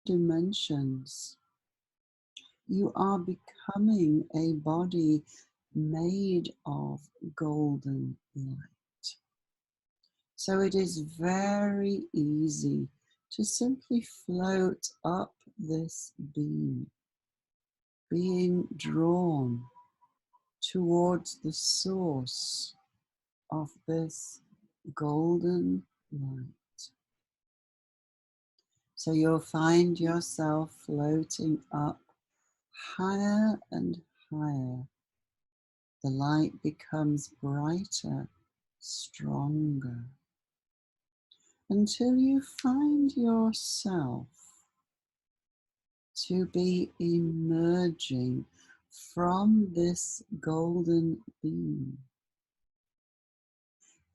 dimensions. You are becoming a body made of golden light. So it is very easy to simply float up this beam, being drawn towards the source of this golden light. So you'll find yourself floating up higher and higher. The light becomes brighter, stronger, until you find yourself to be emerging from this golden beam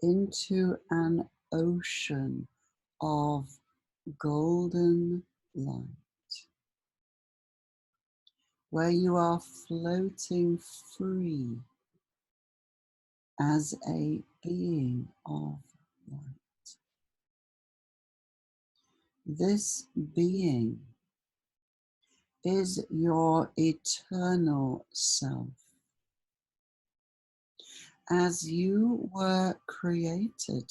into an ocean of golden light, where you are floating free as a being of light. This being is your eternal self, as you were created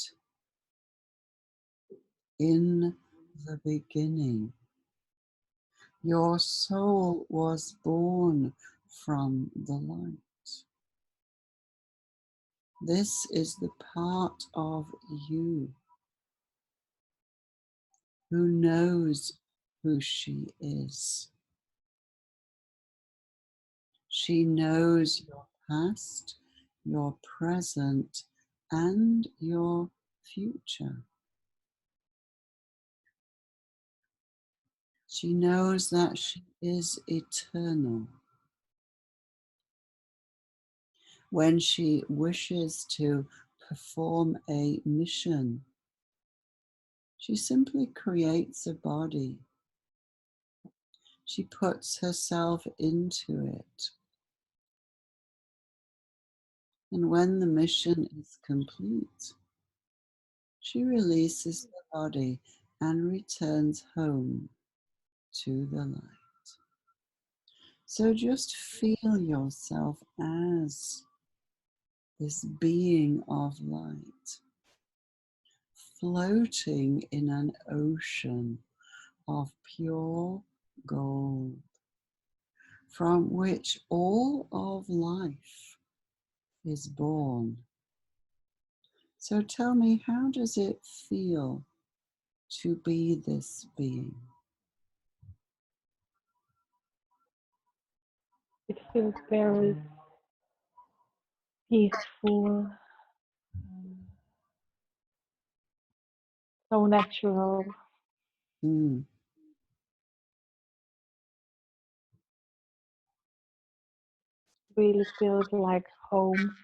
in the beginning. Your soul was born from the light. This is the part of you who knows who she is. She knows your past, your present, and your future. She knows that she is eternal. When she wishes to perform a mission, she simply creates a body. She puts herself into it. And when the mission is complete, she releases the body and returns home to the light. So just feel yourself as this being of light, floating in an ocean of pure gold, from which all of life is born. So tell me, how does it feel to be this being? It feels very peaceful, so natural. Mm. Really feels like home.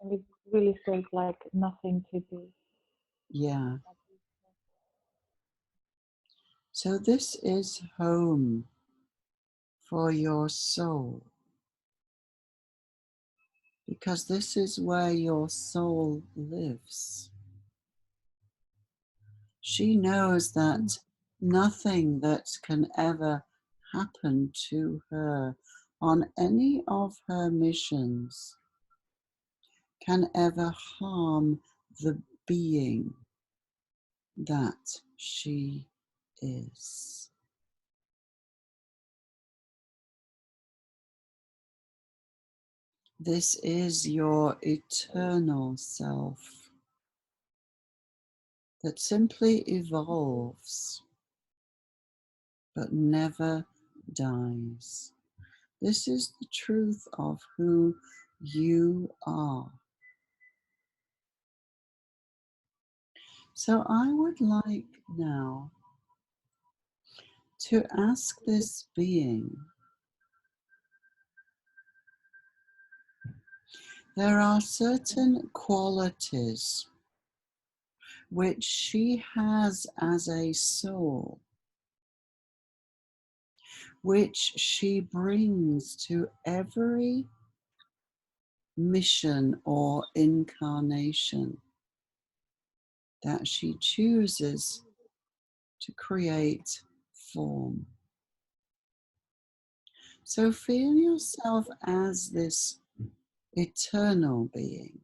And it really feels like nothing to do. Yeah. So this is home for your soul, because this is where your soul lives. She knows that nothing that can ever happen to her on any of her missions can ever harm the being that she is. This is your eternal self that simply evolves but never dies. This is the truth of who you are. So I would like now to ask this being, there are certain qualities which she has as a soul, which she brings to every mission or incarnation that she chooses to create form. So feel yourself as this eternal being.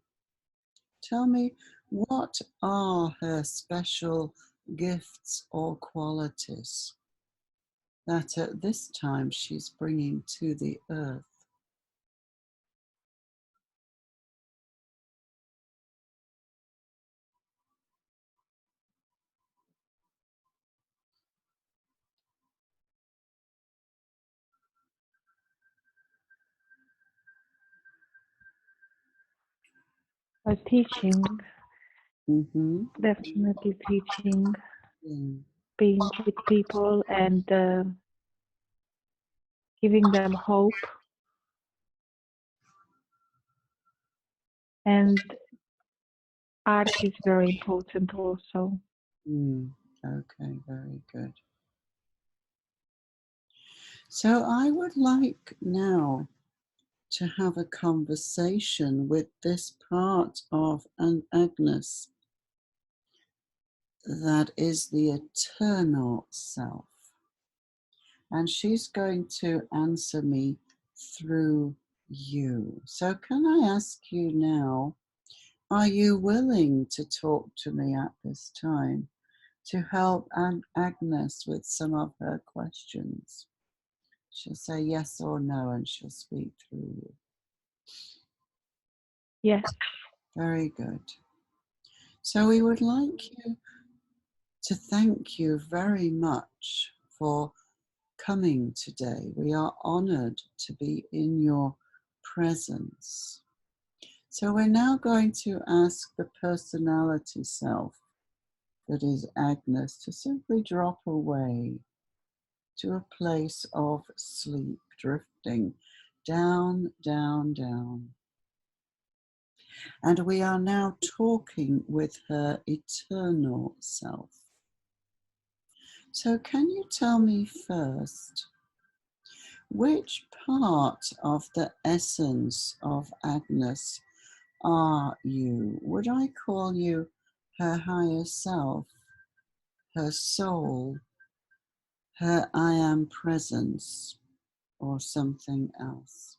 Tell me, what are her special gifts or qualities that at this time she's bringing to the earth? Teaching, Mm-hmm. definitely teaching, Yeah. being with people and giving them hope. And art is very important also. Okay, very good. So I would like now to have a conversation with this part of an Agnes that is the eternal self. And she's going to answer me through you. So can I ask you now, are you willing to talk to me at this time to help Agnes with some of her questions? She'll say yes or no and she'll speak through you. Yes. Very good. So we would like you to thank you very much for coming today. We are honored to be in your presence. So we're now going to ask the personality self, that is Agnes, to simply drop away to a place of sleep, drifting down, down, down. And we are now talking with her eternal self. So can you tell me first, which part of the essence of Agnes are you? Would I call you her higher self, her soul, her I am presence, or something else?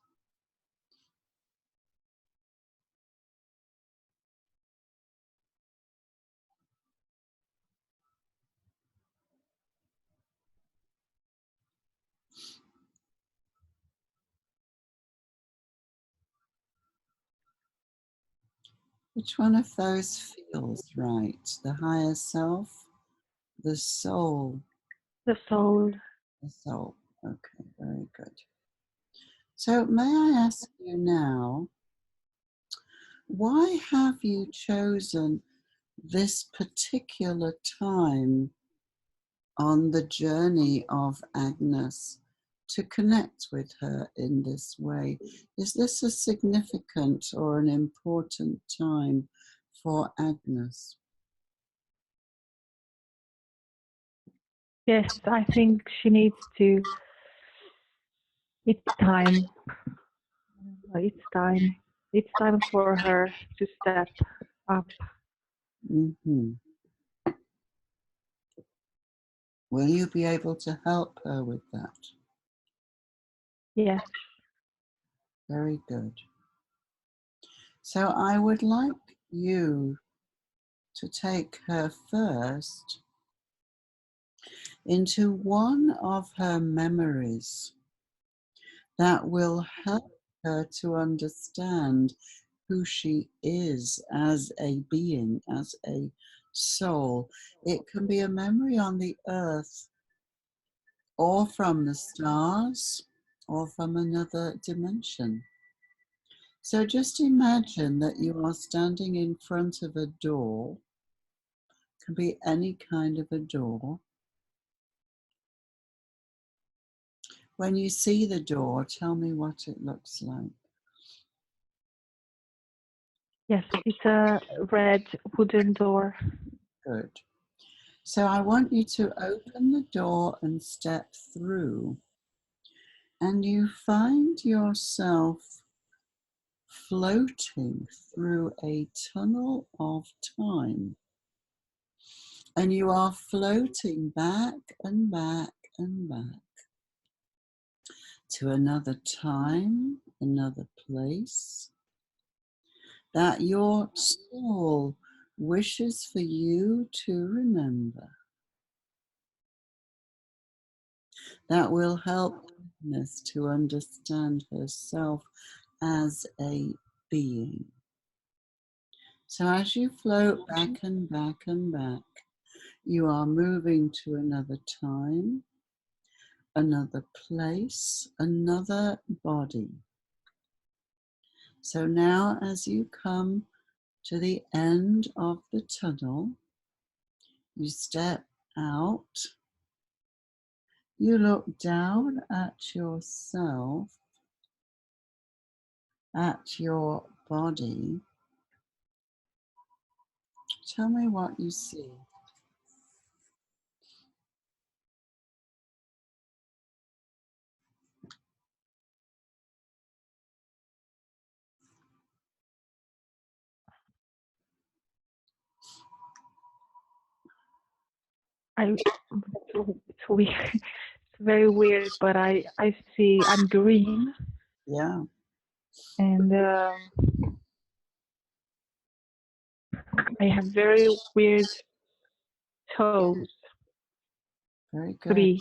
Which one of those feels right? The higher self, the soul? The soul. The soul. Okay, very good. So may I ask you now, why have you chosen this particular time on the journey of Agnes to connect with her in this way? Is this a significant or an important time for Agnes? Yes, I think she needs to. It's time. It's time. It's time for her to step up. Mm-hmm. Will you be able to help her with that? Yes. Very good. So I would like you to take her first into one of her memories that will help her to understand who she is as a being, as a soul. It can be a memory on the earth, or from the stars, or from another dimension. So just imagine that you are standing in front of a door. It can be any kind of a door. When you see the door, tell me what it looks like. Yes, it's a red wooden door. Good. So I want you to open the door and step through. And you find yourself floating through a tunnel of time. And you are floating back and back and back to another time, another place that your soul wishes for you to remember. That will help Agnes to understand herself as a being. So as you float back and back and back, you are moving to another time, another place, another body. So now as you come to the end of the tunnel, you step out, you look down at yourself, at your body. Tell me what you see. It's weird. It's very weird, but I see I'm green, Yeah, and I have very weird toes, very good. 3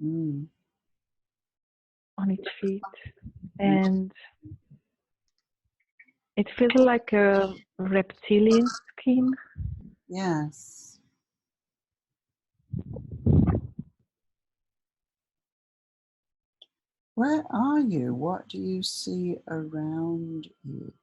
Mm, on each feet, mm, and it feels like a reptilian skin. yes. Where are you? What do you see around you?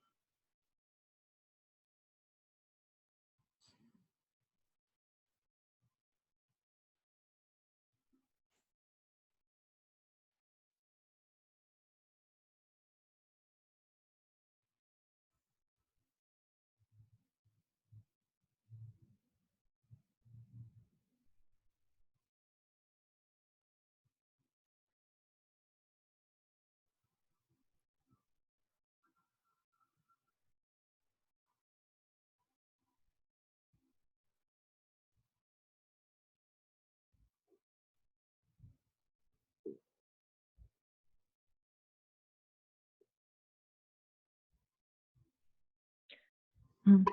Mm.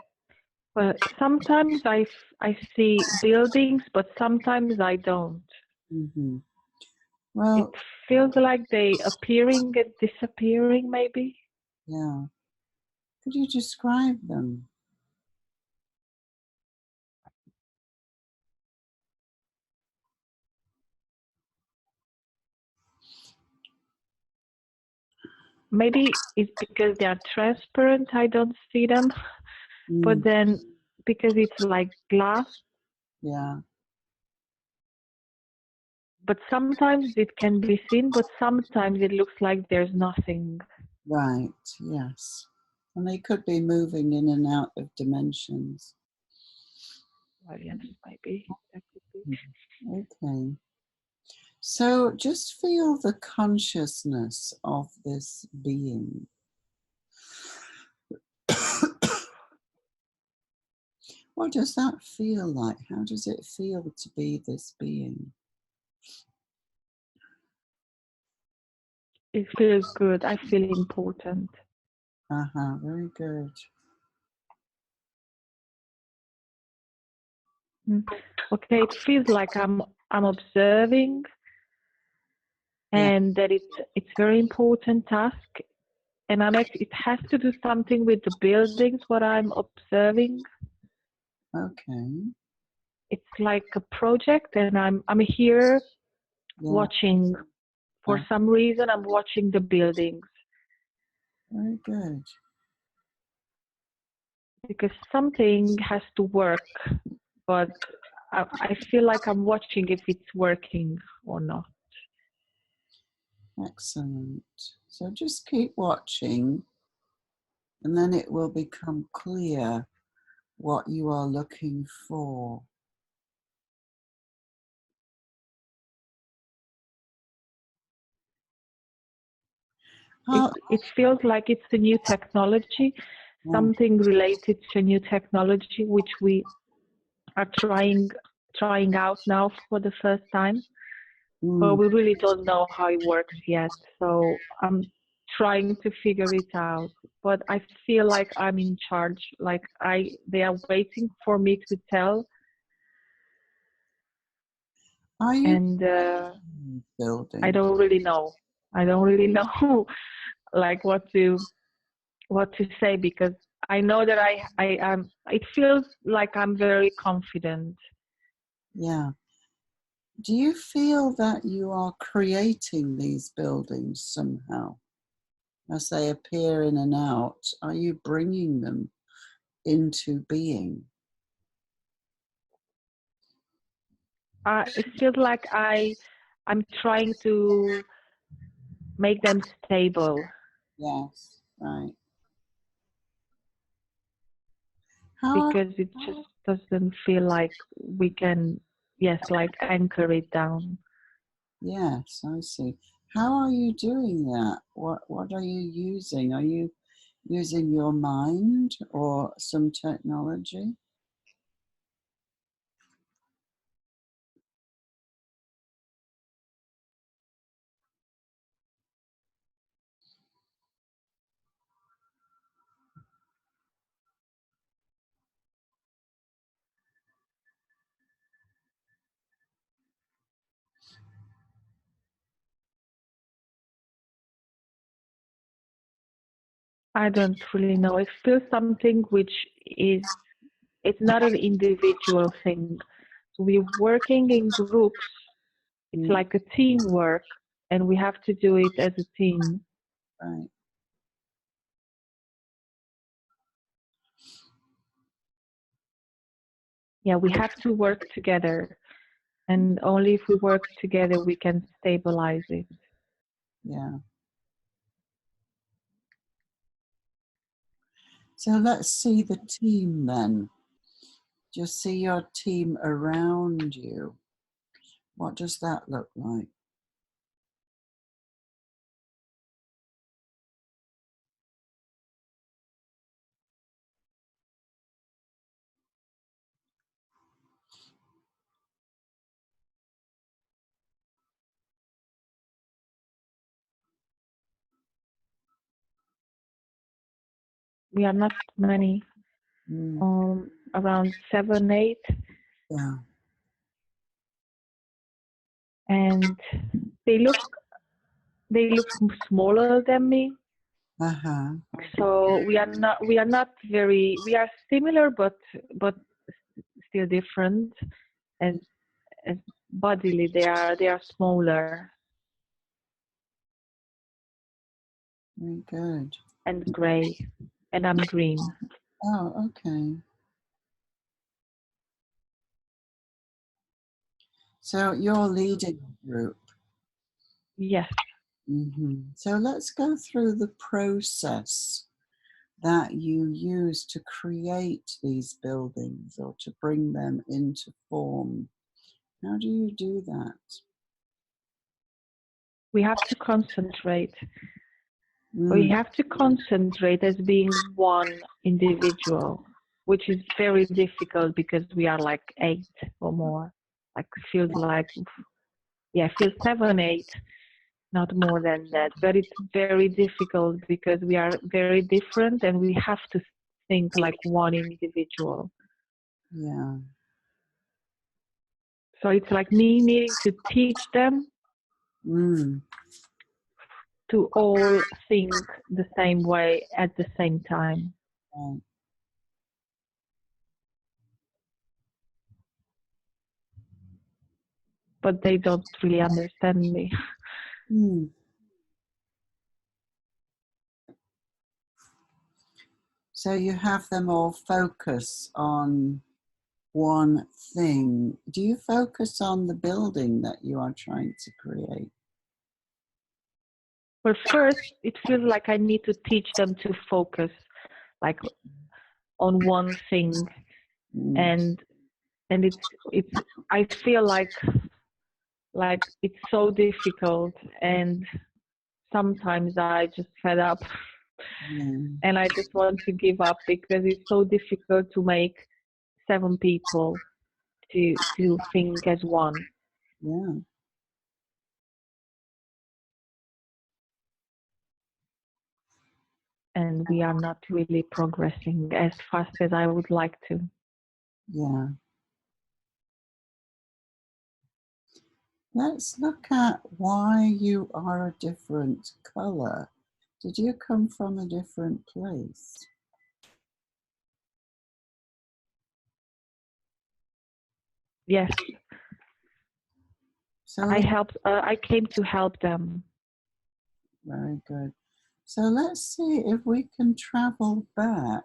Well, sometimes I see buildings, but sometimes I don't. Mm-hmm. It Well, feels like they appearing and disappearing, maybe. yeah. Could you describe them? Maybe it's because they are transparent, I don't see them. But Mm, then because it's like glass, yeah, but sometimes it can be seen, but sometimes it looks like there's nothing. right, yes. And they could be moving in and out of dimensions. Well, yes, maybe that could be. Okay. So just feel the consciousness of this being. What does that feel like? How does it feel to be this being? It feels good. I feel important. Uh-huh, very good. Mm. Okay, it feels like I'm observing, Yeah, and that it's very important task, and it has to do something with the buildings what I'm observing. okay. It's like a project, and I'm here Yeah, watching. For some reason, I'm watching the buildings very good. because something has to work, but I feel like I'm watching if it's working or not. Excellent. So just keep watching, and then it will become clear what you are looking for. It feels like it's a new technology, Yeah. something related to a new technology which we are trying out now for the first time, but Mm. we really don't know how it works yet. So I'm trying to figure it out. But I feel like I'm in charge. Like they are waiting for me to tell, Are you and I building? don't really know. I don't really know like what to say, because I know that I am. It feels like I'm very confident. Yeah. Do you feel that you are creating these buildings somehow as they appear in and out? Are you bringing them into being? It feels like I'm trying to make them stable, Yes, right. How? because it just doesn't feel like we can, yes, like anchor it down. Yes, I see. How are you doing that? What are you using? Are you using your mind or some technology? I don't really know. It feels something which is, it's not an individual thing. So we're working in groups. It's Mm, like a teamwork, and we have to do it as a team. right. Yeah, we have to work together, and only if we work together we can stabilize it. Yeah. So let's see the team then. Just see your team around you. What does that look like? We are not many, Mm, around 7, 8, yeah. and they look they look smaller than me. Uh-huh. So we are not very, we are similar, but still different. As as bodily, they are smaller Very good. and gray, and I'm green. Oh, okay. So you're leading a group. Yes, So let's go through the process that you use to create these buildings or to bring them into form. How do you do that? we have to concentrate. We Mm, have to concentrate as being one individual, which is very difficult because we are like 8 or more. Like feels like, yeah, feels 7, 8, not more than that. But it's very difficult because we are very different and we have to think like one individual. yeah. So it's like me needing to teach them Mm, to all think the same way at the same time. right. But they don't really understand me. Mm. So you have them all focus on one thing. Do you focus on the building that you are trying to create? But first, it feels like I need to teach them to focus like on one thing, Mm, and it's I feel like it's so difficult, and sometimes I just fed up Yeah. and I just want to give up because it's so difficult to make 7 people to think as one. Yeah. And we are not really progressing as fast as I would like to. Yeah. Let's look at why you are a different color. Did you come from a different place? Yes. So I came to help them. very good. So let's see if we can travel back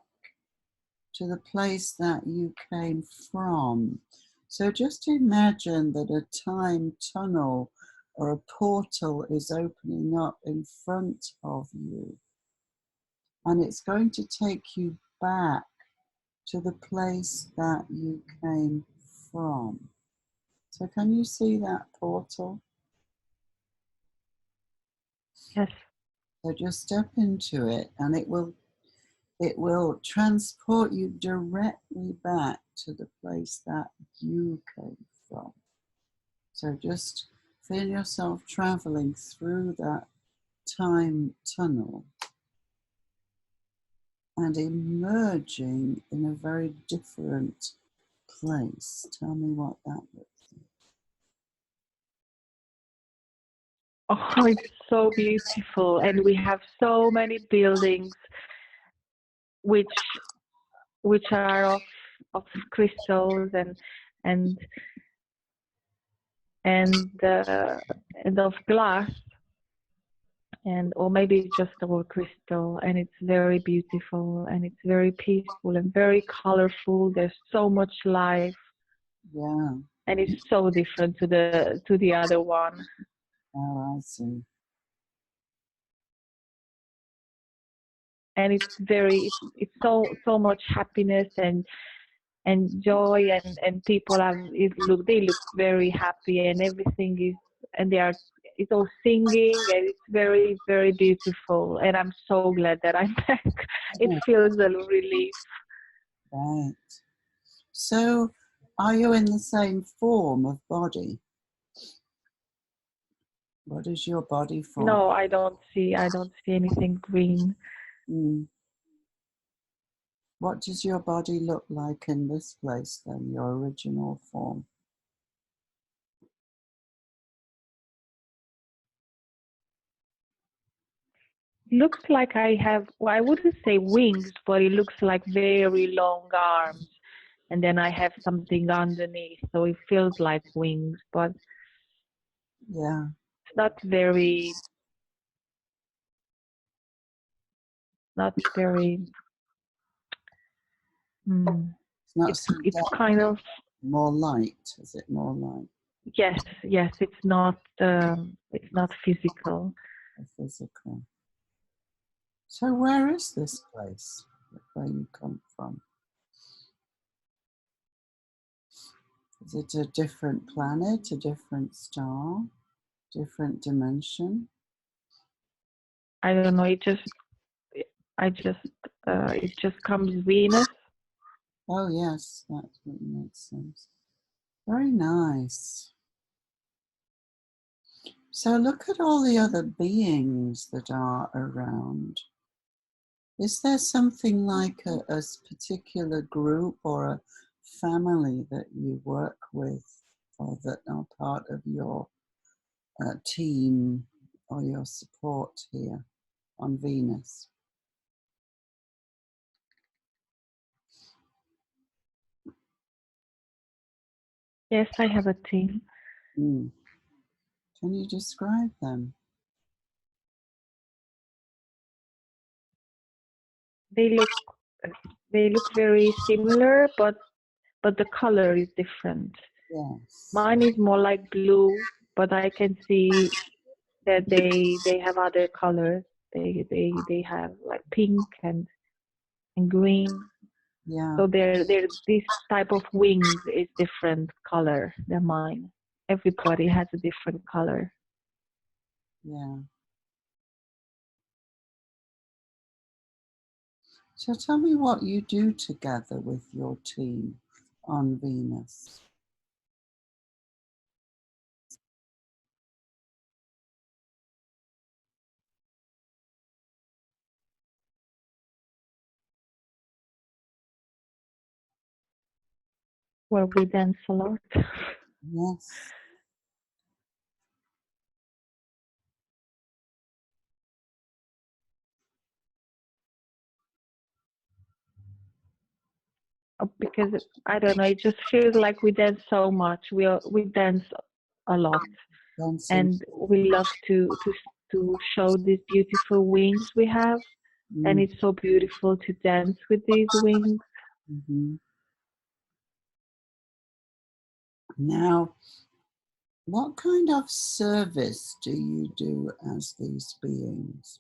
to the place that you came from. So just imagine that a time tunnel or a portal is opening up in front of you, and it's going to take you back to the place that you came from. So can you see that portal? Yes. So just step into it, and it will transport you directly back to the place that you came from. So just feel yourself traveling through that time tunnel and emerging in a very different place. Tell me what that looks like. Oh, it's so beautiful, and we have so many buildings which are of crystals and and uh, and of glass, and or maybe it's just all crystal, and it's very beautiful and it's very peaceful and very colorful. There's so much life, Yeah, and it's so different to the other one. oh, I see. And it's so much happiness and joy, and people they look very happy, and everything is, and it's all singing, and it's very, very beautiful, and I'm so glad that I'm back. It Yeah, feels a relief. right. So, are you in the same form of body? What is your body form? No, I don't see anything green. Mm. What does your body look like in this place then, your original form? Looks like I have, well, I wouldn't say wings, but it looks like very long arms, and then I have something underneath, so it feels like wings, but Yeah, it's not very. Mm, it's not it's synthetic, kind of, more light. Is it more light yes, it's not physical. or physical? So, where is this place where you come from? Is it a different planet, a different star, different dimension? I don't know. I just it just comes Venus. Oh, yes, that makes sense. Very nice. So, look at all the other beings that are around. Is there something like a particular group or a family that you work with or that are part of your team or your support here on Venus? Yes, I have a team. Mm. Can you describe them? They look they look very similar, but the color is different. Yes. Mine is more like blue, but I can see that they have other colors. They have like pink and green. Yeah. So this type of wings is different color than mine. Everybody has a different color. Yeah. So tell me what you do together with your team on Venus. where we dance a lot. Yes. Because I don't know, it just feels like we dance so much. We dance a lot, Dancing. and we love to show these beautiful wings we have, and Mm, it's so beautiful to dance with these wings. mm-hmm. Now, what kind of service do you do as these beings?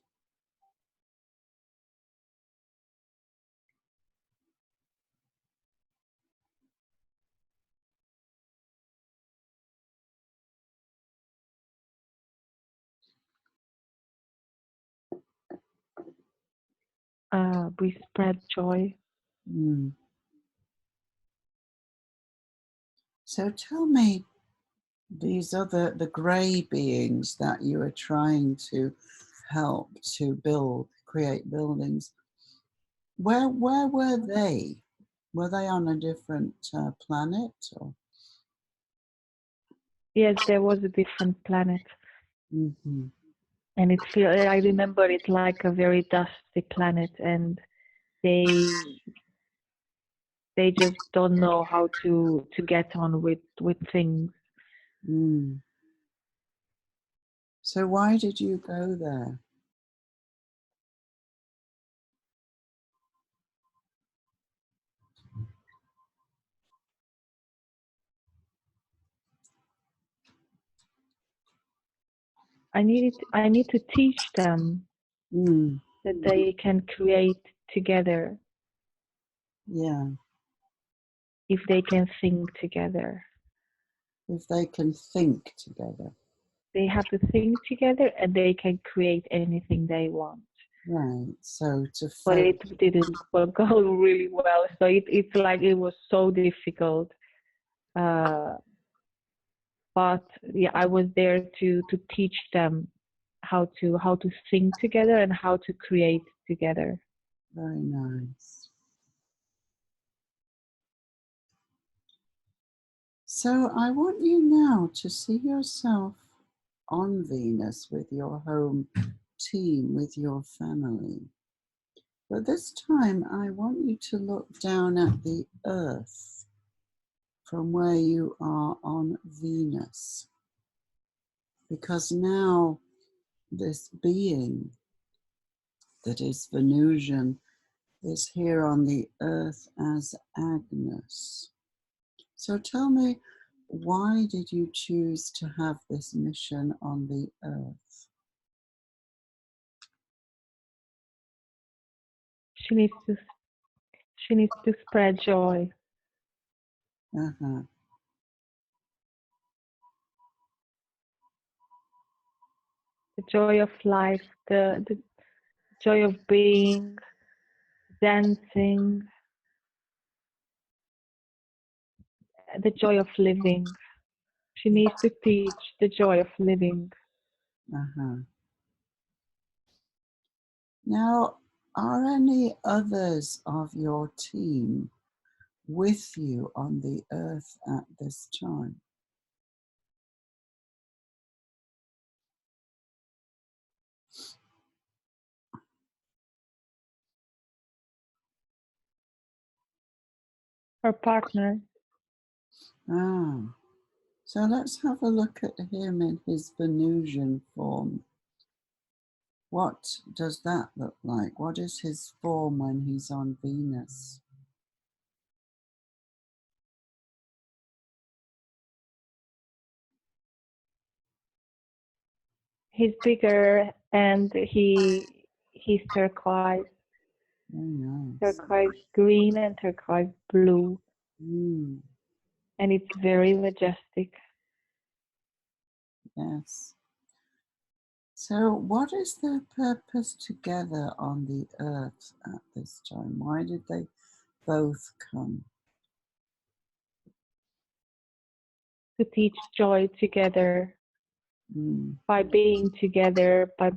We spread joy. Mm. So tell me, these other the grey beings that you are trying to help to create buildings. Where were they? Were they on a different planet? Or? Yes, there was a different planet, Mm-hmm. and I remember it like a very dusty planet, and they they just don't know how to get on with things. Mm. So why did you go there? I need to teach them Mm. that they can create together Yeah, if they can think together. if they can think together. They have to think together and they can create anything they want. Right. So to But focus. it didn't go really well. So it's like it was so difficult. Uh, but yeah, I was there to teach them how to think together and how to create together. Very nice. So I want you now to see yourself on Venus with your home team, with your family. But this time I want you to look down at the Earth from where you are on Venus. Because now this being that is Venusian is here on the Earth as Agnes. So tell me, why did you choose to have this mission on the Earth? She needs to she needs to spread joy, Uh-huh. the joy of life, the joy of being, dancing, the joy of living. She needs to teach the joy of living. Uh-huh. Now, are any others of your team with you on the Earth at this time? Her partner, Ah, so let's have a look at him in his Venusian form. What does that look like? What is his form when he's on Venus? he's bigger and he's Very nice. turquoise green and turquoise blue, Mm, and it's very majestic. yes. So, what is their purpose together on the earth at this time? Why did they both come? To teach joy together, Mm, by being together, but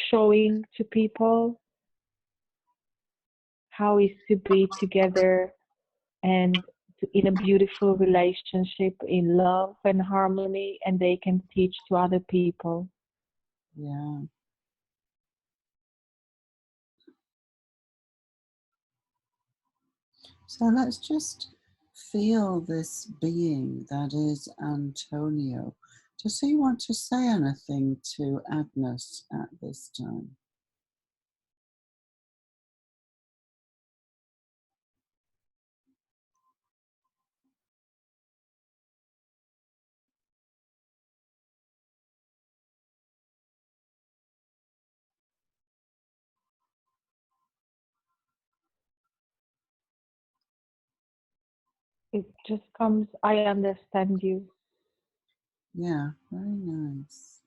showing to people how is to be together and in a beautiful relationship, in love and harmony, and they can teach to other people. yeah. So let's just feel this being that is Antonio. Does he want to say anything to Agnes at this time? It just comes, I understand you. Yeah, very nice.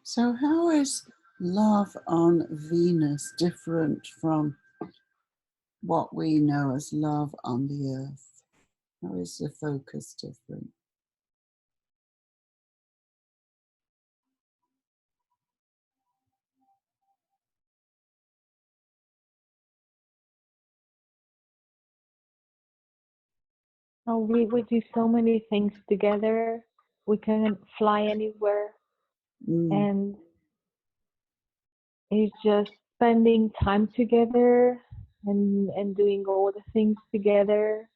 So, how is love on Venus different from what we know as love on the earth? How is the focus different? Oh, we do so many things together. We can fly anywhere, Mm, and it's just spending time together and doing all the things together,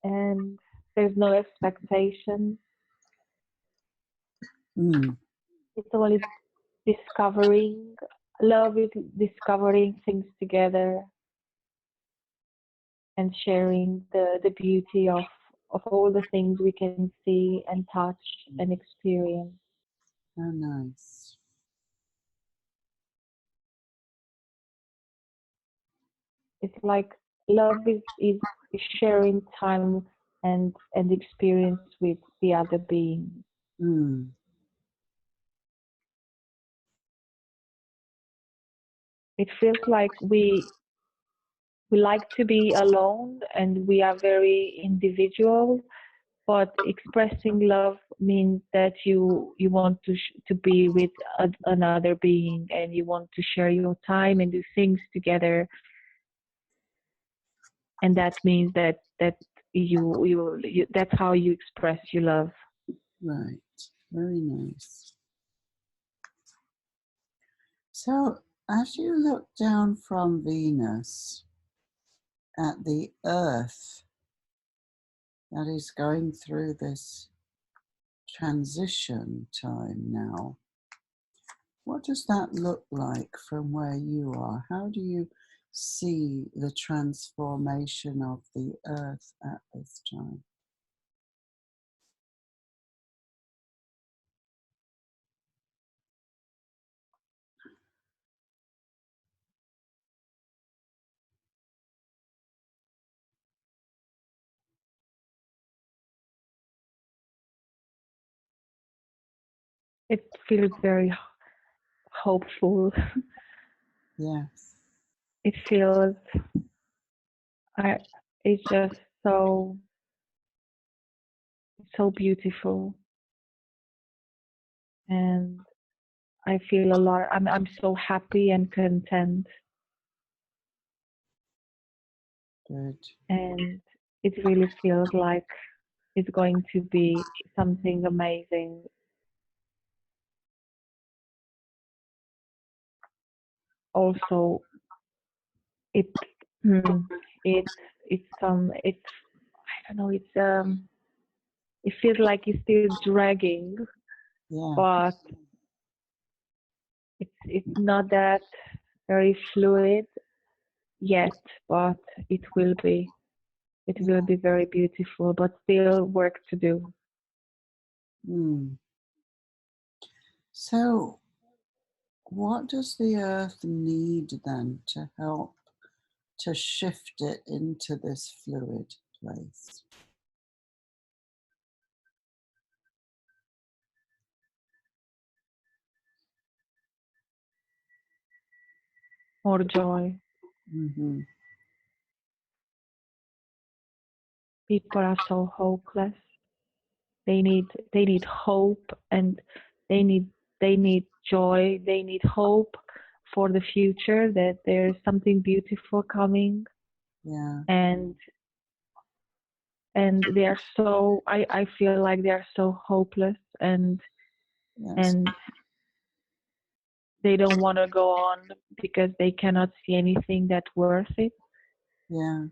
and there's no expectation. mm, It's only discovering. Love is discovering things together and sharing the beauty of all the things we can see and touch and experience. how nice. It's like love is sharing time and experience with the other being. Mm, It feels like we like to be alone and we are very individual, but expressing love means that you want to be with another being and you want to share your time and do things together, and that means that you that's how you express your love. right, very nice. So, as you look down from Venus at the Earth that is going through this transition time now, what does that look like from where you are? How do you see the transformation of the Earth at this time? It feels very hopeful. Yes. It feels I it's just so so beautiful, and I feel a lot. I'm so happy and content, Good. and it really feels like it's going to be something amazing. Also, it hmm, it's it's I don't know. It feels like it's still dragging, Yeah. but it's not that very fluid yet, but it will be. It will Yeah. be very beautiful, but still work to do. Mm. So, what does the Earth need then to help to shift it into this fluid? place. More joy. Mm-hmm. People are so hopeless. They need hope, and they need they need joy. They need hope for the future, that there's something beautiful coming. Yeah. and and they are so, I feel like they are so hopeless, Yes. and they don't want to go on because they cannot see anything that's worth it. Yeah.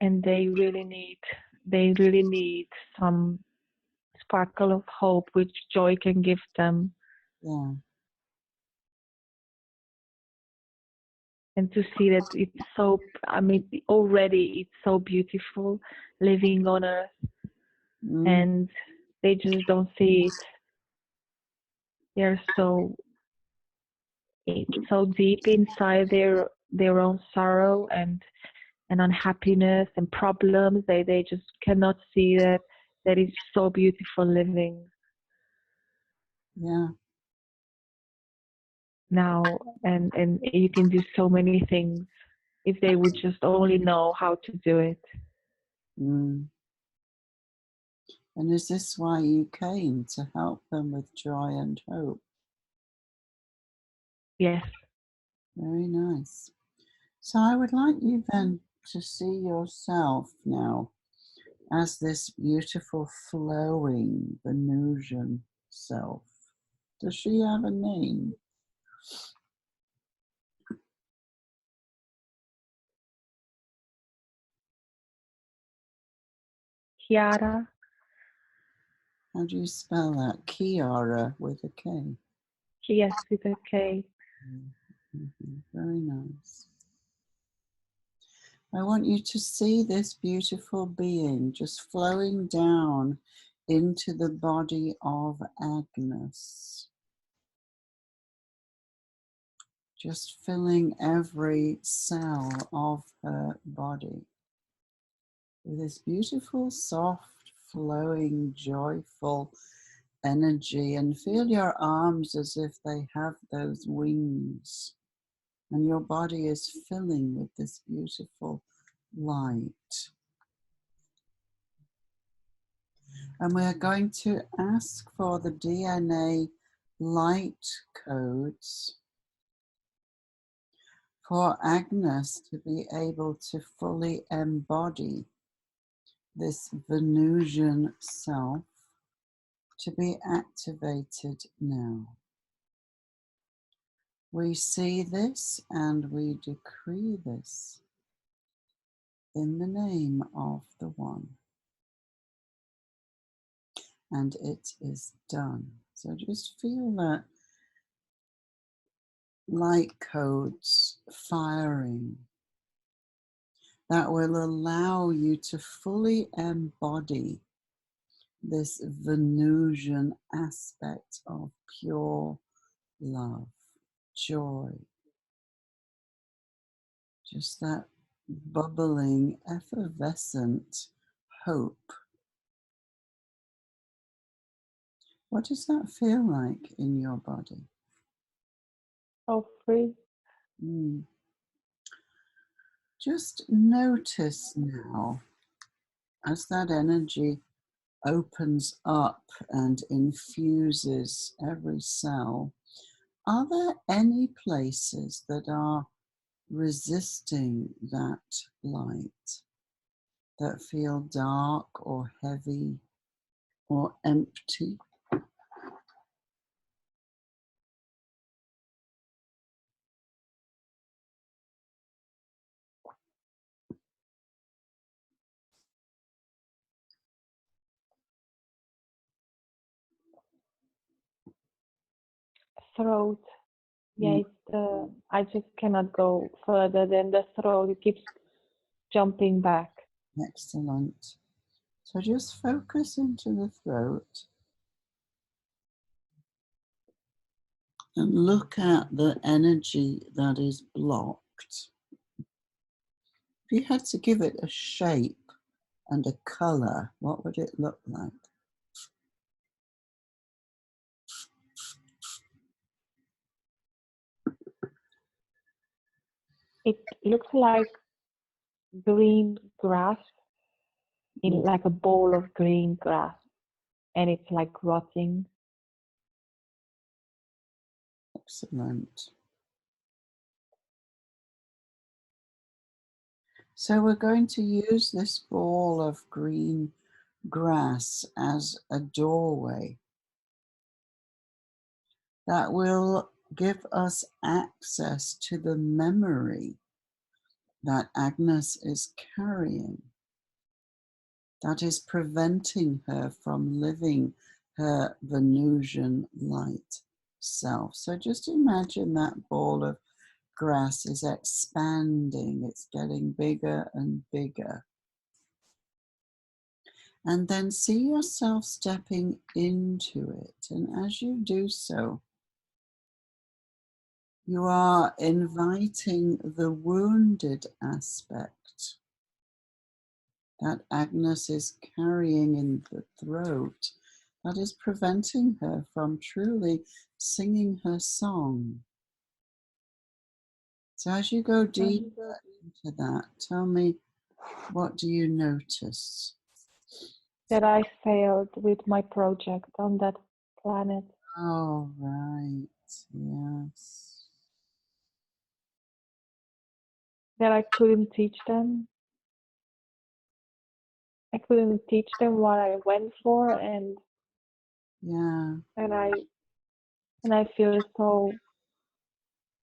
And they really need some sparkle of hope which joy can give them. Yeah. And to see that it's so, I mean, already it's so beautiful living on earth, Mm. and they just don't see it. They're so, it's so deep inside their own sorrow and unhappiness and problems. They just cannot see that is so beautiful living Yeah. now, and you can do so many things if they would just only know how to do it. Mm. And is this why you came, to help them with joy and hope? Yes. Very nice. So I would like you then to see yourself now as this beautiful flowing Venusian self. Does she have a name? Kiara. How do you spell that? Kiara with a K. Yes, with a K. Mm-hmm. Very nice. I want you to see this beautiful being just flowing down into the body of Agnes, just filling every cell of her body with this beautiful, soft, flowing, joyful energy. And feel your arms as if they have those wings, and your body is filling with this beautiful light. And we're going to ask for the DNA light codes for Agnes to be able to fully embody this Venusian self, to be activated now. We see this and we decree this in the name of the One. And it is done. So just feel that light codes firing that will allow you to fully embody this Venusian aspect of pure love, joy, just that bubbling, effervescent hope. What does that feel like in your body? So free. Mm. Just notice now as that energy opens up and infuses every cell. Are there any places that are resisting that light, that feel dark or heavy or empty? Throat. Yeah, Mm, it's the, I just cannot go further than the throat. It keeps jumping back. excellent. So just focus into the throat and look at the energy that is blocked. If you had to give it a shape and a colour, what would it look like? It looks like green grass, in like a bowl of green grass, and it's like rotting. Excellent. So we're going to use this ball of green grass as a doorway that will give us access to the memory that Agnes is carrying, that is preventing her from living her Venusian light self. So just imagine that ball of grass is expanding, it's getting bigger and bigger. And then see yourself stepping into it. And as you do so, you are inviting the wounded aspect that Agnes is carrying in the throat that is preventing her from truly singing her song. So as you go deeper into that, tell me, what do you notice? That I failed with my project on that planet. Oh, right, yes. That I couldn't teach them. I couldn't teach them what I went for, and Yeah, I feel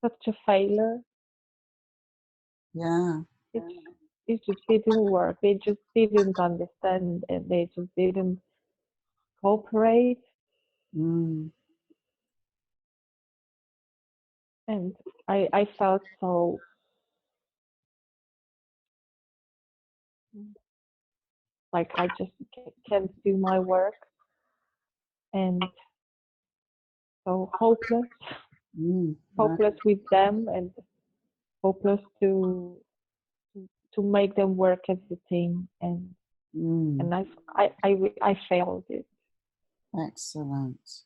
such a failure. yeah, It it just didn't work. They just didn't understand, and they just didn't cooperate. mm, And I felt so like I just can't do my work, and so hopeless, right, hopeless with them, and hopeless to make them work as a team. And mm, I failed it. excellent.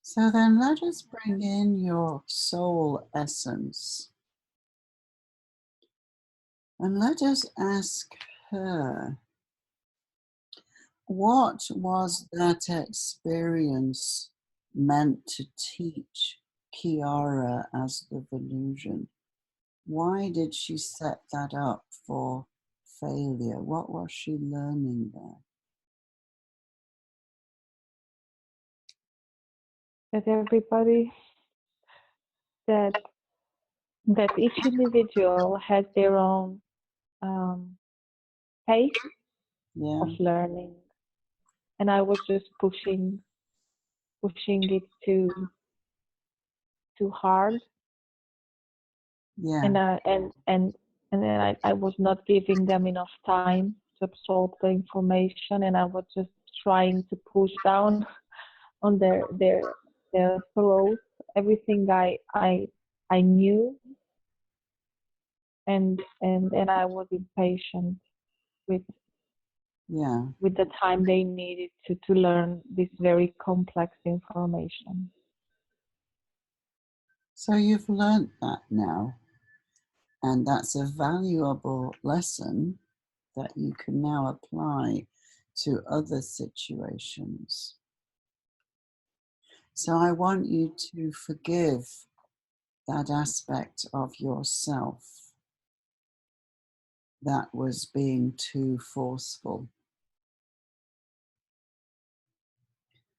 So then let us bring in your soul essence and let us ask her, what was that experience meant to teach Kiara as the Venusian? Why did she set that up for failure? What was she learning there? That everybody that that each individual has their own pace Yeah, of learning, and I was just pushing it too hard, yeah, and then I was not giving them enough time to absorb the information, and I was just trying to push down on their throat everything I knew, and I was impatient with yeah. with the time they needed to learn this very complex information. So you've learnt that now, and that's a valuable lesson that you can now apply to other situations. So I want you to forgive that aspect of yourself that was being too forceful.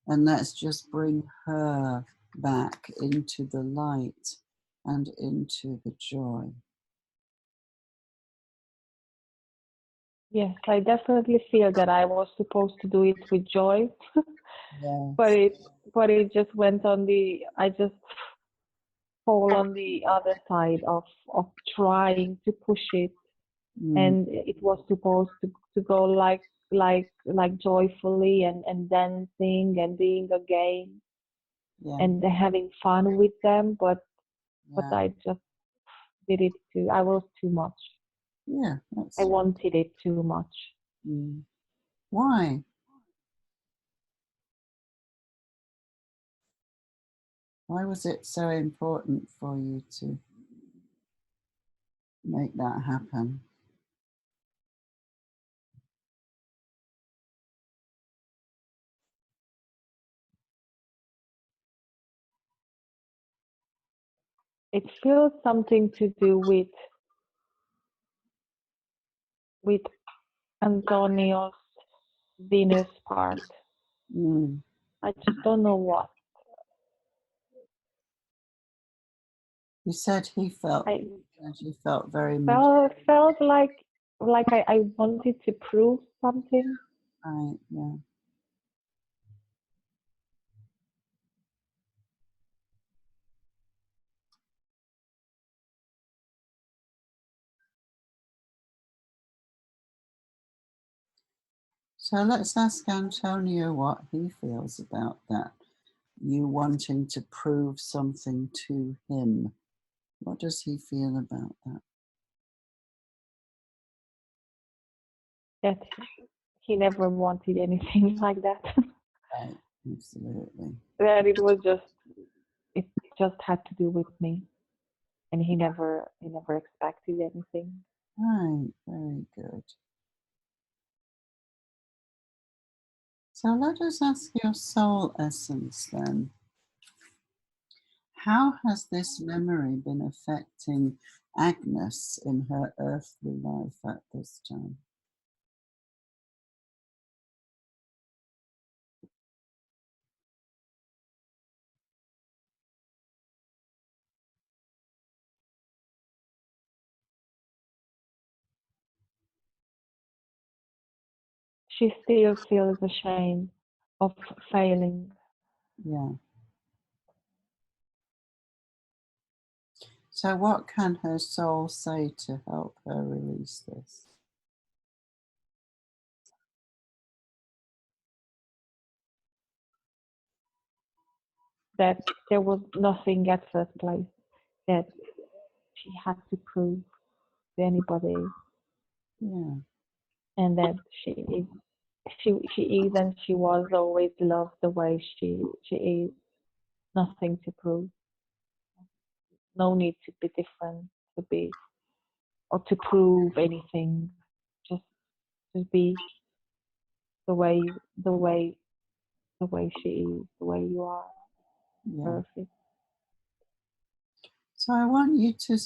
And let's just bring her back into the light and into the joy. Yes, I definitely feel that I was supposed to do it with joy, but Yes. it just went on the I just fall on the other side of trying to push it, Mm, and it was supposed to go like joyfully and dancing and being a game yeah, and having fun with them, but yeah. I just did it too. I was too much. Yeah, I that's wanted it too much. why? Why was it so important for you to make that happen? It feels something to do with Antonio's Venus part. Mm. I just don't know what. You said he felt, I and you felt very much felt like I wanted to prove something. right. Yeah. So let's ask Antonio what he feels about that. You wanting to prove something to him. What does he feel about that? That he never wanted anything like that. Right. Absolutely. That it just had to do with me, and he never expected anything. Right. Very good. So let us ask your soul essence then. How has this memory been affecting Agnes in her earthly life at this time? She still feels ashamed of failing. Yeah. So, what can her soul say to help her release this? That there was nothing at first place that she had to prove to anybody, Yeah. and that she is and she was always loved the way she is. Nothing to prove. No need to be different to be or to prove anything. Just just be the way the way the way she is, the way you are. Yeah. Perfect. So, I want you to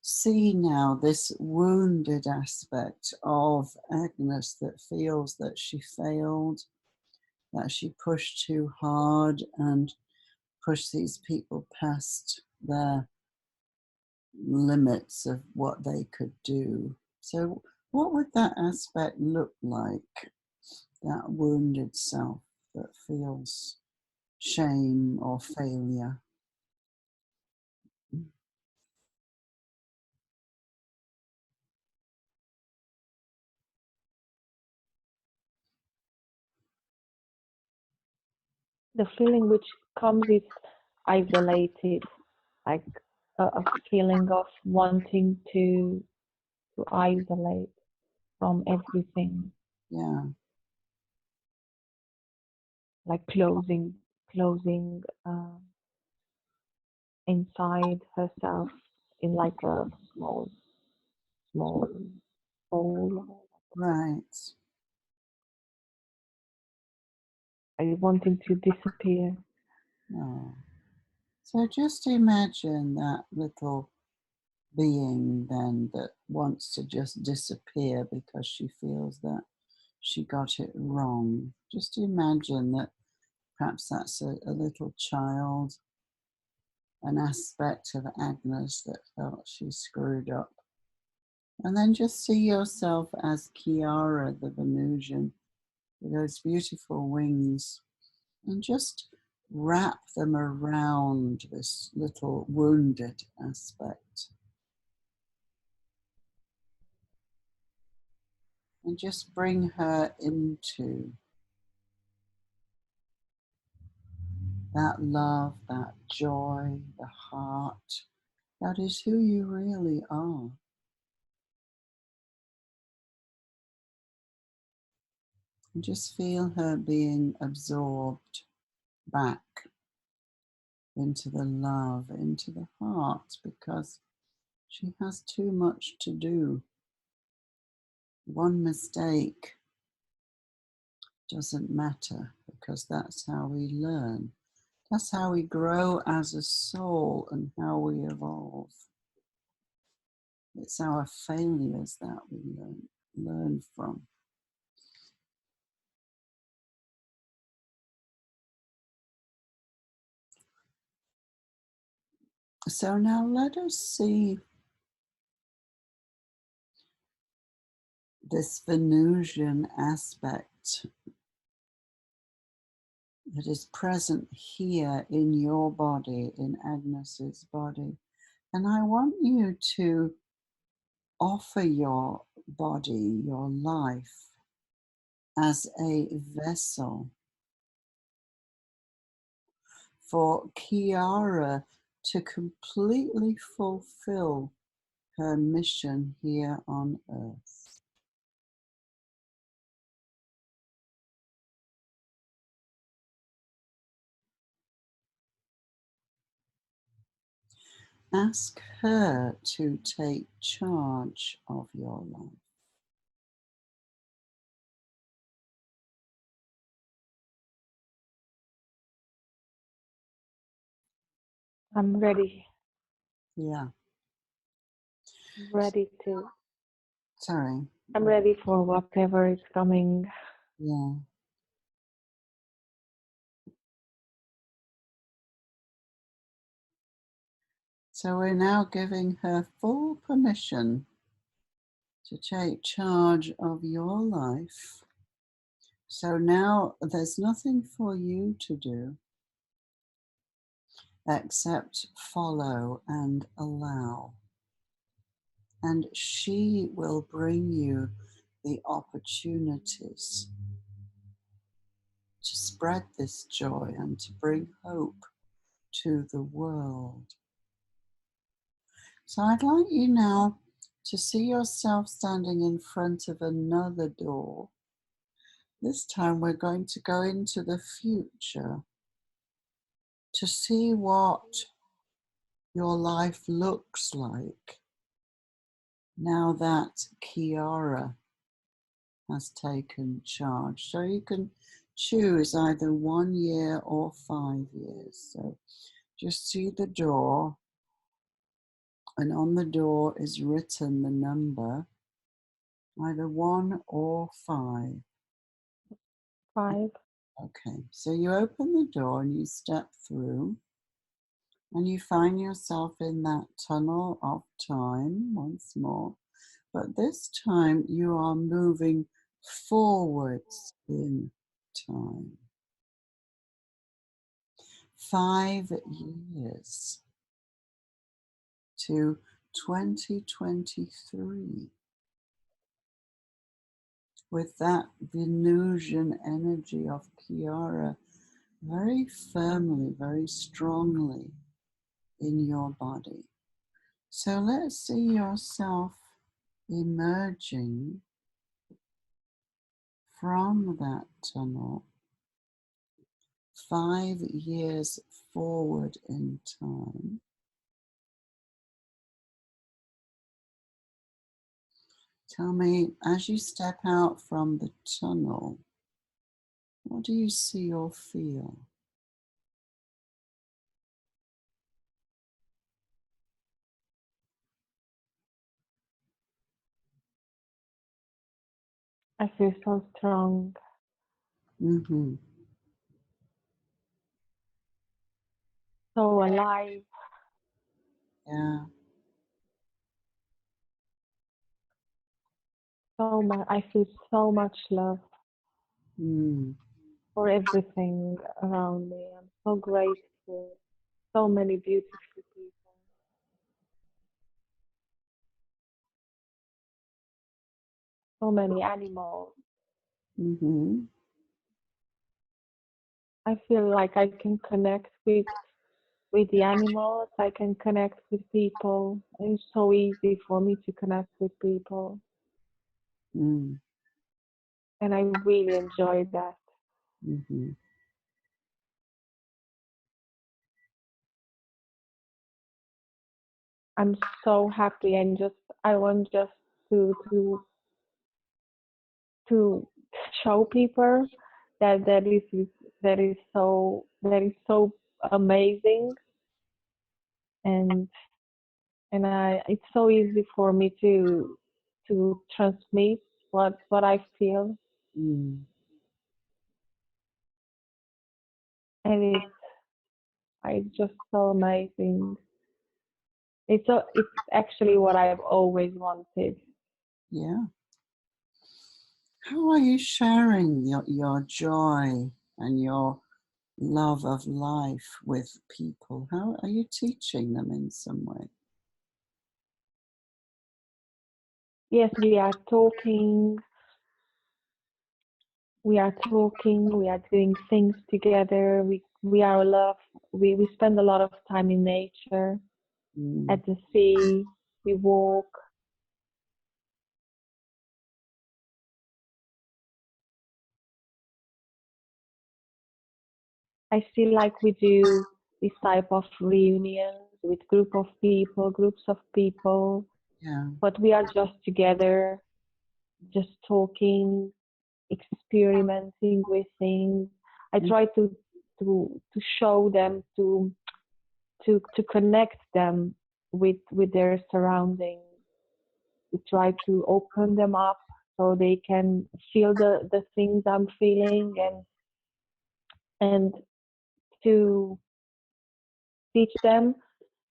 see now this wounded aspect of Agnes that feels that she failed, that she pushed too hard and pushed these people past their limits of what they could do. So, what would that aspect look like? That wounded self that feels shame or failure. The feeling which comes is isolated, like a feeling of wanting to isolate from everything, Yeah, like closing inside herself in like a small hole. right. I wanting to disappear. Oh. So just imagine that little being then that wants to just disappear because she feels that she got it wrong. Just imagine that perhaps that's a little child, an aspect of Agnes that felt she screwed up. And then just see yourself as Kiara, the Venusian, with those beautiful wings, and just wrap them around this little wounded aspect. And just bring her into that love, that joy, the heart. That is who you really are. And just feel her being absorbed back into the love, into the heart, because she has too much to do. One mistake doesn't matter, because that's how we learn. That's how we grow as a soul and how we evolve. It's our failures that we learn from. So now let us see this Venusian aspect that is present here in your body, in Agnes's body. And I want you to offer your body, your life, as a vessel for Kiara to completely fulfill her mission here on Earth. Ask her to take charge of your life. I'm ready. Yeah. I'm ready to. Sorry. I'm ready for whatever is coming. Yeah. So we're now giving her full permission to take charge of your life. So now there's nothing for you to do except follow and allow. And she will bring you the opportunities to spread this joy and to bring hope to the world. So I'd like you now to see yourself standing in front of another door. This time we're going to go into the future to see what your life looks like now that Kiara has taken charge. So you can choose either 1 year or 5 years. So just see the door, and on the door is written the number, either 1 or 5. 5. Okay, so you open the door and you step through, and you find yourself in that tunnel of time once more. But this time you are moving forwards in time. 5 years to 2023 with that Venusian energy of Kiara very firmly, very strongly in your body. So let's see yourself emerging from that tunnel 5 years forward in time. Tell me, as you step out from the tunnel, what do you see or feel? I feel so strong, Mm-hmm. so alive. Yeah. So much. I feel so much love Mm. for everything around me. I'm so grateful. So many beautiful people. So many animals. Mm-hmm. I feel like I can connect with the animals. I can connect with people. It's so easy for me to connect with people. Mm. and I really enjoyed that. Mm-hmm. I'm so happy, and just I want just to to to show people that that is so amazing, and I it's so easy for me to transmit what I feel, Mm. and it's just so amazing. It's actually what I've always wanted. Yeah. How are you sharing your joy and your love of life with people? How are you teaching them in some way? Yes, we are doing things together. We are a lot we spend a lot of time in nature, Mm. at the sea. We walk. I feel like we do this type of reunions with groups of people, Yeah. but we are just together, just talking, experimenting with things. I Mm. try to show them, to connect them with their surroundings. We try to open them up so they can feel the things I'm feeling, and to teach them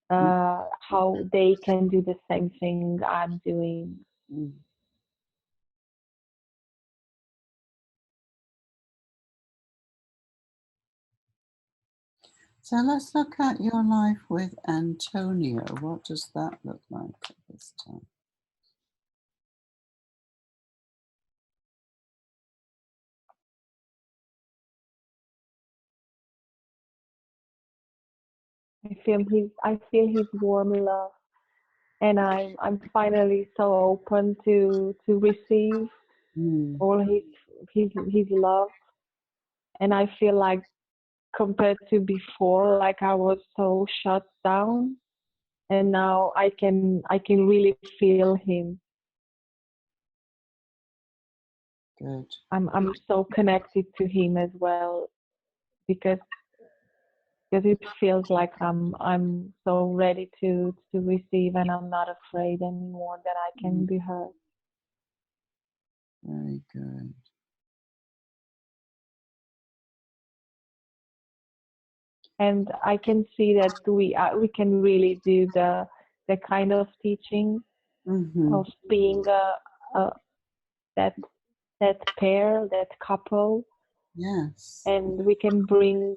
how they can do the same thing I'm doing. Mm. So let's look at your life with Antonio. What does that look like at this time? I feel his warm love, and I'm finally so open to receive Mm. all his love, and I feel like, compared to before, like I was so shut down, and now I can really feel him. Good. I'm so connected to him as well, because it feels like I'm so ready to receive, and I'm not afraid anymore that I can Mm. be hurt. Very good. And I can see that we can really do the kind of teaching Mm-hmm. of being a that that pair, that couple, Yes. and we can bring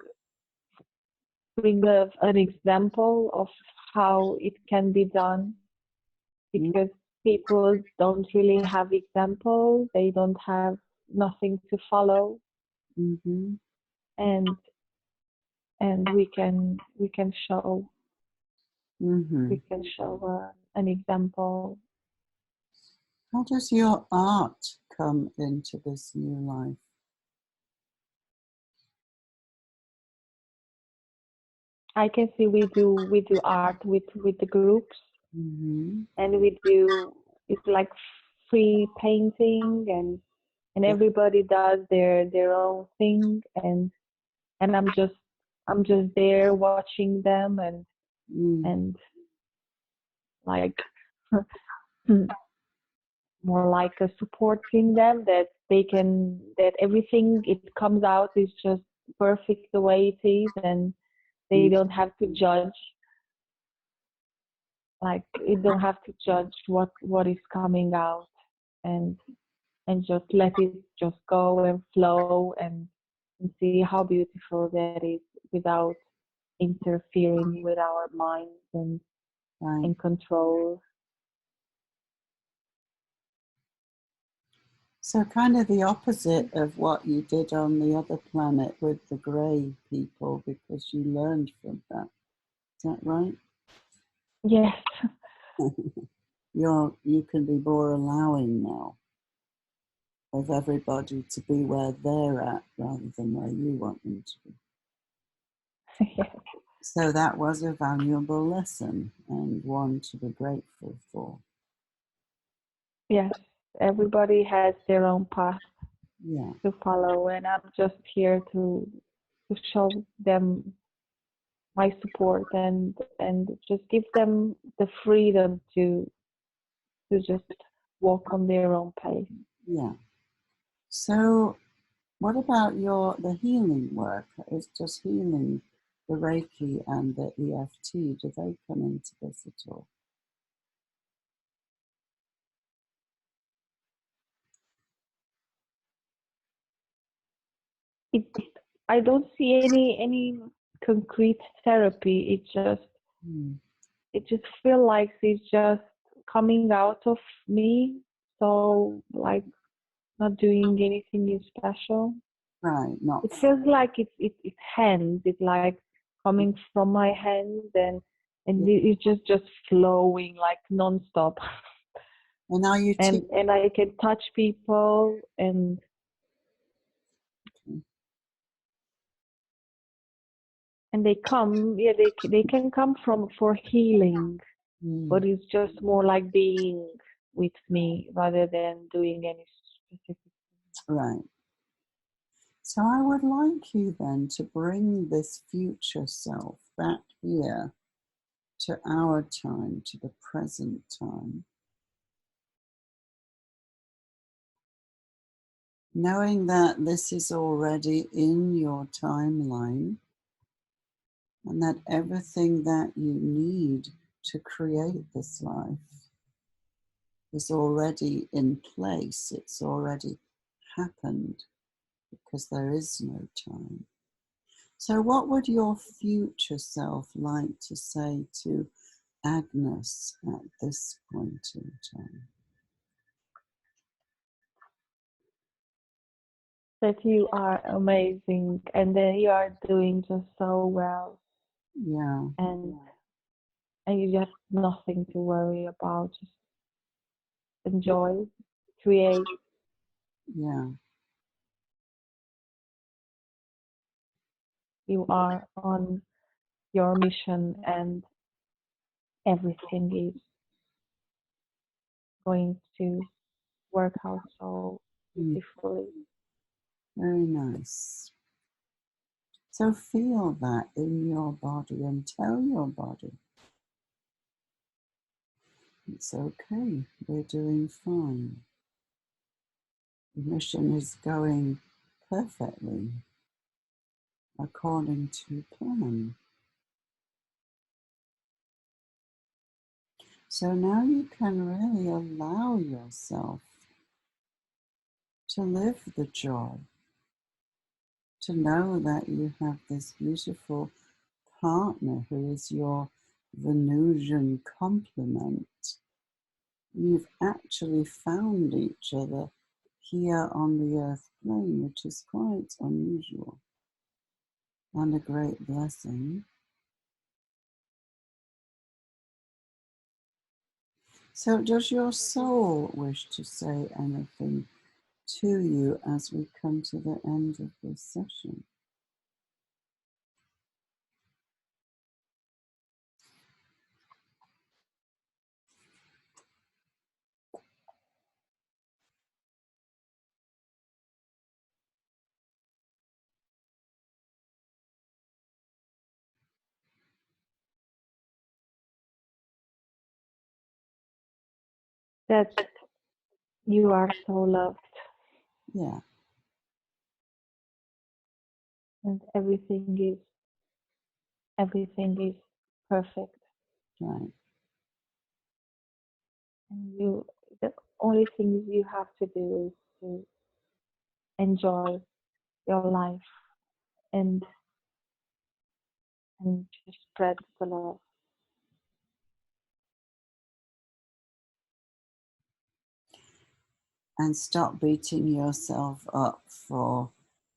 an example of how it can be done, because people don't really have examples, they don't have nothing to follow, Mm-hmm. and we can show Mm-hmm. an example. How does your art come into this new life? I can see we do art with the groups, Mm-hmm. and we do it's like free painting, and Yeah. everybody does their own thing, and I'm just there watching them, Mm. and like more like a supporting them, that that everything it comes out is just perfect the way it is, and they Mm. don't have to judge, like you don't have to judge what is coming out, and just let it just go and flow, and see how beautiful that is, without interfering with our minds Right. and control. So kind of the opposite of what you did on the other planet with the grey people, because you learned from that. Is that right? Yes. You can be more allowing now. of everybody to be where they're at rather than where you want them to be. Yes. So that was a valuable lesson and one to be grateful for. Yes, everybody has their own path Yeah, to follow, and I'm just here to show them my support and just give them the freedom to just walk on their own pace. yeah. So what about the healing work? Is just healing the Reiki and the EFT, do they come into this at all? It I don't see any concrete therapy. It just feel like it's just coming out of me. So like not doing anything special. Right, not. It feels like it's hands. It's like coming from my hands and Yeah. it's just flowing like non-stop. And are you And I can touch people and they come. Yeah, they can come from for healing, but it's just more like being with me rather than doing any specific. Right. So I would like you then to bring this future self back here to our time, to the present time, knowing that this is already in your timeline and that everything that you need to create this life is already in place. It's already happened because there is no time. So what would your future self like to say to Agnes at this point in time? That you are amazing and that you are doing just so well, Yeah, and you have nothing to worry about. Just enjoy, create. yeah, You are on your mission, and everything is going to work out so beautifully. very nice. So feel that in your body and tell your body, it's okay, we're doing fine. The mission is going perfectly according to plan. So now you can really allow yourself to live the joy, to know that you have this beautiful partner who is your Venusian complement. You've actually found each other here on the earth plane, which is quite unusual and a great blessing. So does your soul wish to say anything to you as we come to the end of this session? That you are so loved, Yeah, and everything is perfect. right. And the only thing you have to do is to enjoy your life and just spread the love. And stop beating yourself up for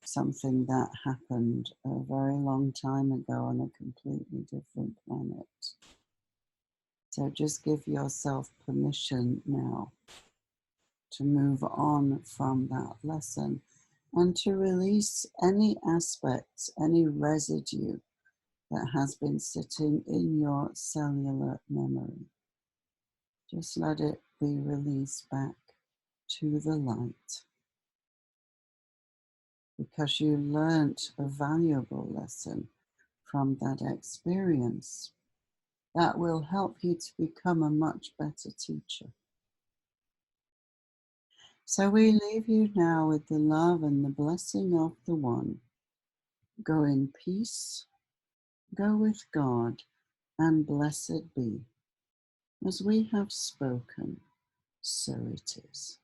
something that happened a very long time ago on a completely different planet. So just give yourself permission now to move on from that lesson and to release any aspects, any residue that has been sitting in your cellular memory. Just let it be released back to the light. Because you learnt a valuable lesson from that experience that will help you to become a much better teacher. So we leave you now with the love and the blessing of the One. Go in peace, go with God, and blessed be. As we have spoken, so it is.